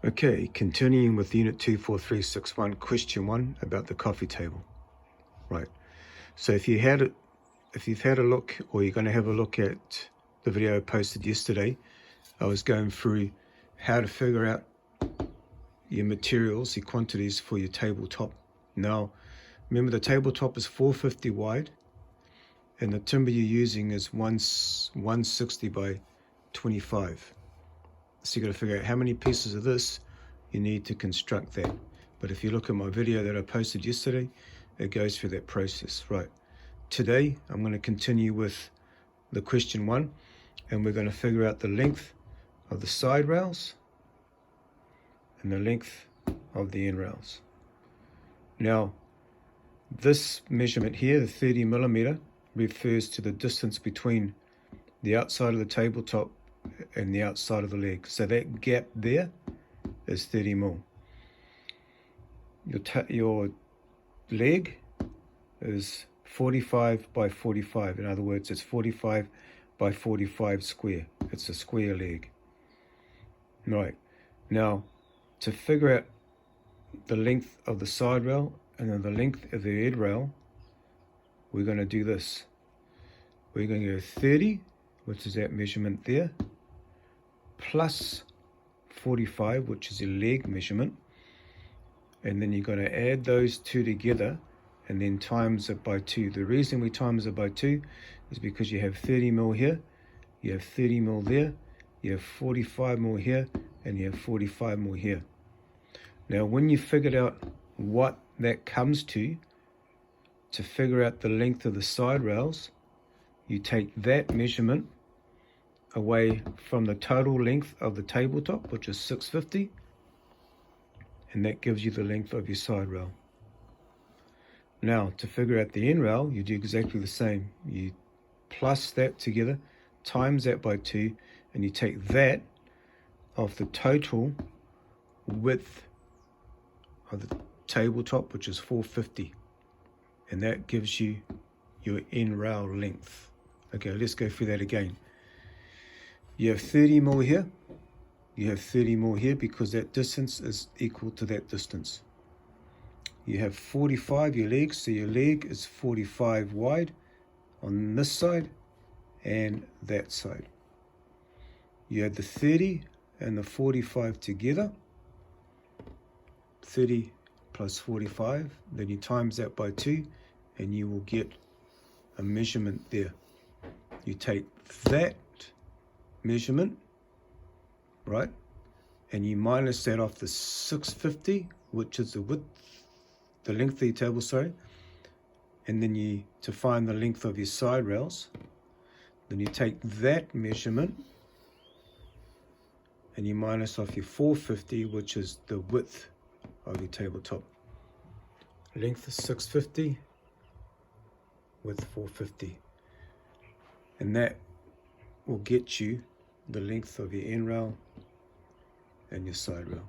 Okay, continuing with Unit 24361, Question 1 about the coffee table. Right. So if you've had a look, or you're going to have a look at the video I posted yesterday, I was going through how to figure out your materials, your quantities for your tabletop. Now, remember the tabletop is 450 wide, and the timber you're using is 160 by 25. So you got to figure out how many pieces of this you need to construct that. But if you look at my video that I posted yesterday, it goes through that process. Right. Today, I'm going to continue with the question 1, and we're going to figure out the length of the side rails and the length of the end rails. Now, this measurement here, the 30 millimeter, refers to the distance between the outside of the tabletop and the outside of the leg. So that gap there is 30 mil. Your leg is 45 by 45. In other words, it's 45 by 45 square. It's a square leg. Right. Now, to figure out the length of the side rail and then the length of the head rail, we're going to do this. We're going to go 30, which is that measurement there, plus 45, which is a leg measurement, and then you're going to add those two together and then times it by 2. The reason we times it by 2 is because you have 30 mil here, you have 30 mil there, you have 45 mil here, and you have 45 mil here. Now, when you figured out what that comes to figure out the length of the side rails, you take that measurement away from the total length of the tabletop, which is 650, and that gives you the length of your side rail. Now, to figure out the end rail, you do exactly the same. You plus that together, times that by 2, and you take that off the total width of the tabletop, which is 450, and that gives you your end rail length. Okay, let's go through that again. You have 30 mil here, you have 30 mil here, because that distance is equal to that distance. You have 45, your leg, so your leg is 45 wide on this side and that side. You add the 30 and the 45 together, 30 plus 45, then you times that by 2, and you will get a measurement there. You take that measurement, right, and you minus that off the 650, which is the width, the length of your table, sorry, and then to find the length of your side rails, then you take that measurement and you minus off your 450, which is the width of your tabletop. Length is 650, width 450, and that will get you the length of your end rail and your side rail.